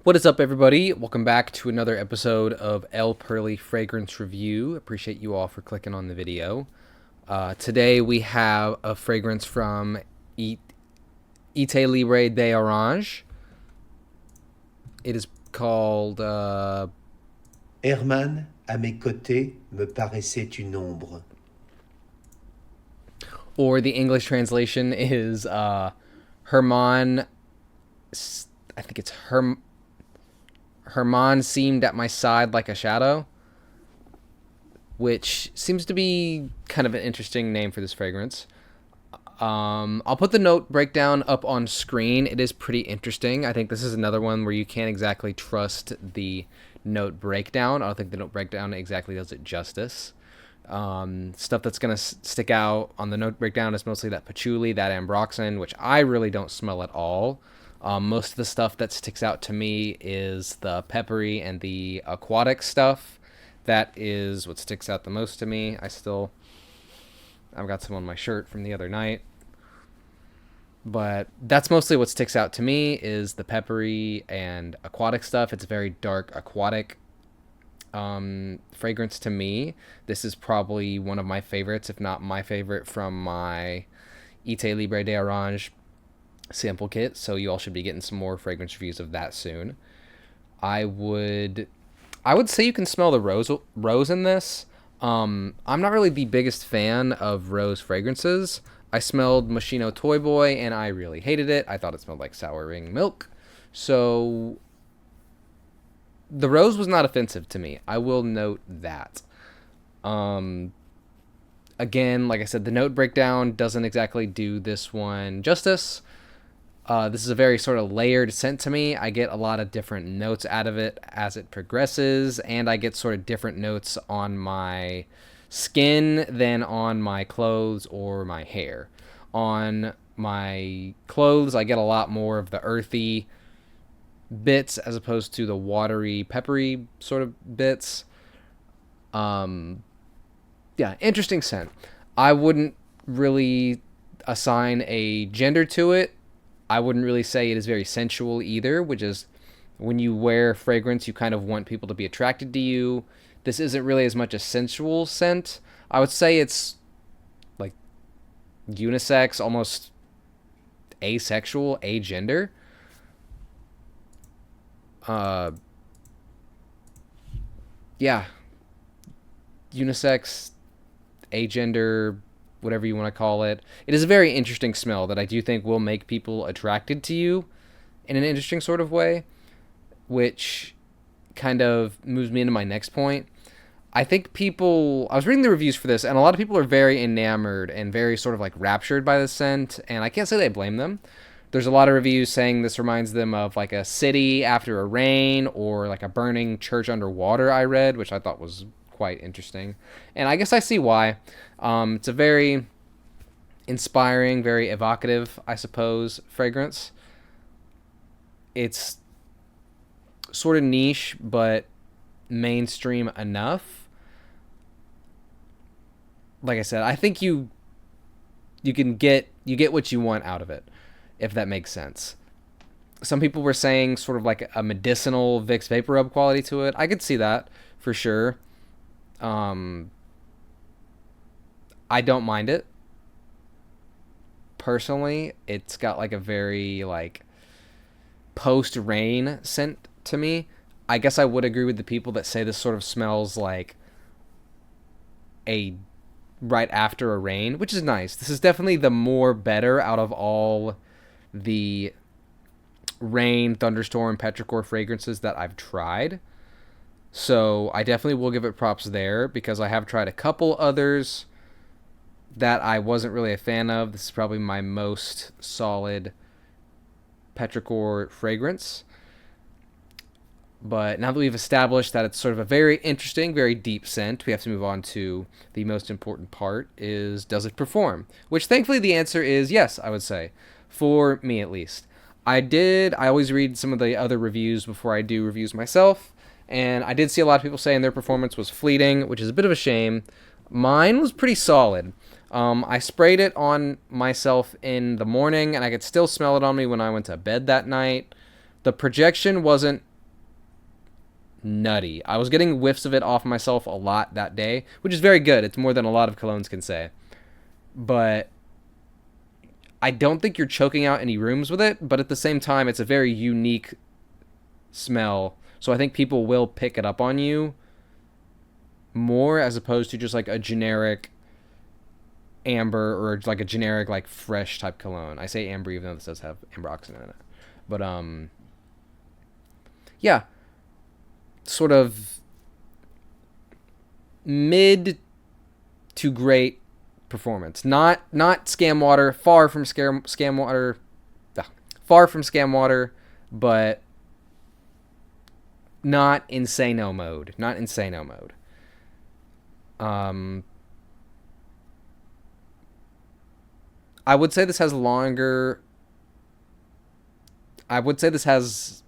What is up, everybody? Welcome back to another episode of El Pearly Fragrance Review. Appreciate you all for clicking on the video. Today we have a fragrance from Ite Libre de Orange. It is called Hermann, à mes côtés, me paraissait une ombre. or the English translation is Hermann. I think it's Hermann seemed at my side like a shadow, which seems to be kind of an interesting name for this fragrance. I'll put the note breakdown up on screen. It is pretty interesting. I think this is another one where you can't exactly trust the note breakdown. I don't think the note breakdown exactly does it justice. Stuff that's going to stick out on the note breakdown is mostly that patchouli, that ambroxan, which I really don't smell at all. Most of the stuff that sticks out to me is the peppery and the aquatic stuff. That is what sticks out the most to me. I've got some on my shirt from the other night. But that's mostly what sticks out to me is the peppery and aquatic stuff. It's a very dark aquatic fragrance to me. This is probably one of my favorites, if not my favorite, from my Ite Libre de Orange sample kit. So you all should be getting some more fragrance reviews of that soon. I would say you can smell the rose in this. I'm not really the biggest fan of rose fragrances. I smelled Moschino Toy Boy, and I really hated it. I thought it smelled like souring milk. So the rose was not offensive to me. I will note that. Again, like I said, the note breakdown doesn't exactly do this one justice. This is a very sort of layered scent to me. I get a lot of different notes out of it as it progresses, and I get sort of different notes on my skin than on my clothes or my hair. On my clothes, I get a lot more of the earthy bits as opposed to the watery, peppery sort of bits. Yeah, interesting scent. I wouldn't really assign a gender to it. I wouldn't really say it is very sensual either, which is when you wear fragrance, you kind of want people to be attracted to you. This isn't really as much a sensual scent. I would say it's like unisex, almost asexual, agender. Yeah, unisex, agender, whatever you want to call it. It is a very interesting smell that I do think will make people attracted to you in an interesting sort of way, which kind of moves me into my next point. I was reading the reviews for this, and a lot of people are very enamored and very sort of like raptured by the scent, and I can't say they blame them. There's a lot of reviews saying this reminds them of like a city after a rain or like a burning church underwater, I read, which I thought was quite interesting. And I guess I see why. It's a very inspiring, very evocative, I suppose, fragrance. It's sort of niche, but mainstream enough. Like I said, I think you get what you want out of it, if that makes sense. Some people were saying sort of like a medicinal Vicks Vapor Rub quality to it. I could see that for sure. I don't mind it. Personally, it's got like a very like post-rain scent to me. I guess I would agree with the people that say this sort of smells like a right after a rain, which is nice. This is definitely the more better out of all the rain, thunderstorm, petrichor fragrances that I've tried. So I definitely will give it props there because I have tried a couple others that I wasn't really a fan of. This is probably my most solid petrichor fragrance. But now that we've established that it's sort of a very interesting, very deep scent, we have to move on to the most important part is, does it perform? Which thankfully the answer is yes, I would say. For me at least. I always read some of the other reviews before I do reviews myself. And I did see a lot of people saying their performance was fleeting, which is a bit of a shame. Mine was pretty solid. I sprayed it on myself in the morning, and I could still smell it on me when I went to bed that night. The projection wasn't nutty. I was getting whiffs of it off myself a lot that day, which is very good. It's more than a lot of colognes can say. But I don't think you're choking out any rooms with it, but at the same time, it's a very unique smell. So I think people will pick it up on you more as opposed to just like a generic amber or like a generic like fresh type cologne. I say amber even though this does have amber oxidant in it. But yeah, sort of mid to great performance. Not scam water, far from scam water. Far from scam water, but not insano mode. Not insano mode. I would say this has longer. I would say this has.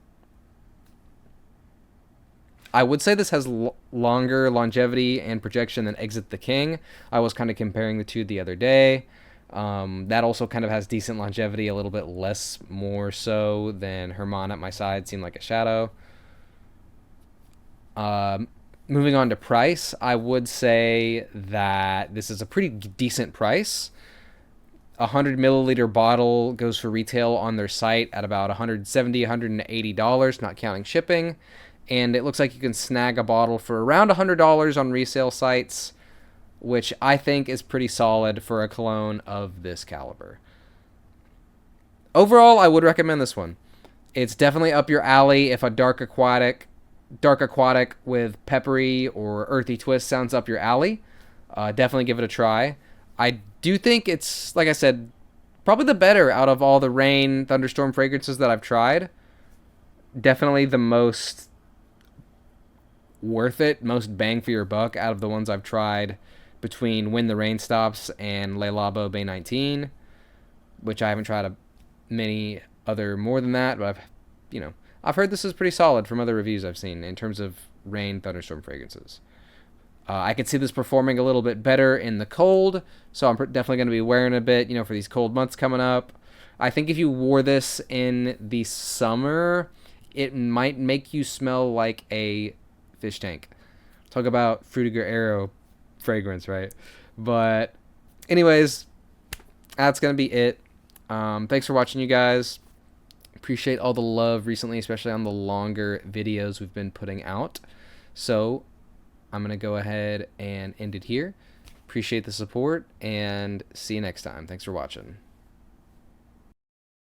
I would say this has longer longevity and projection than Exit the King. I was kind of comparing the two the other day. That also kind of has decent longevity, a little bit less more so than Hermann at my side seemed like a shadow. Moving on to price, I would say that this is a pretty decent price. A 100 milliliter bottle goes for retail on their site at about $170, $180, not counting shipping. And it looks like you can snag a bottle for around $100 on resale sites, which I think is pretty solid for a cologne of this caliber. Overall, I would recommend this one. It's definitely up your alley if a dark aquatic with peppery or earthy twist sounds up your alley. Definitely give it a try. I do think it's, like I said, probably the better out of all the rain, thunderstorm fragrances that I've tried. Definitely the most worth it, most bang for your buck out of the ones I've tried between When the Rain Stops and Le Labo Bay 19, which I haven't tried many other more than that, but I've heard this is pretty solid from other reviews I've seen in terms of rain thunderstorm fragrances. I could see this performing a little bit better in the cold, so I'm definitely going to be wearing a bit, for these cold months coming up. I think if you wore this in the summer, it might make you smell like a fish tank. Talk about Frutiger Aero fragrance, right? But anyways, that's going to be it. Thanks for watching, you guys. Appreciate all the love recently, especially on the longer videos we've been putting out. So I'm going to go ahead and end it here. Appreciate the support, and see you next time. Thanks for watching.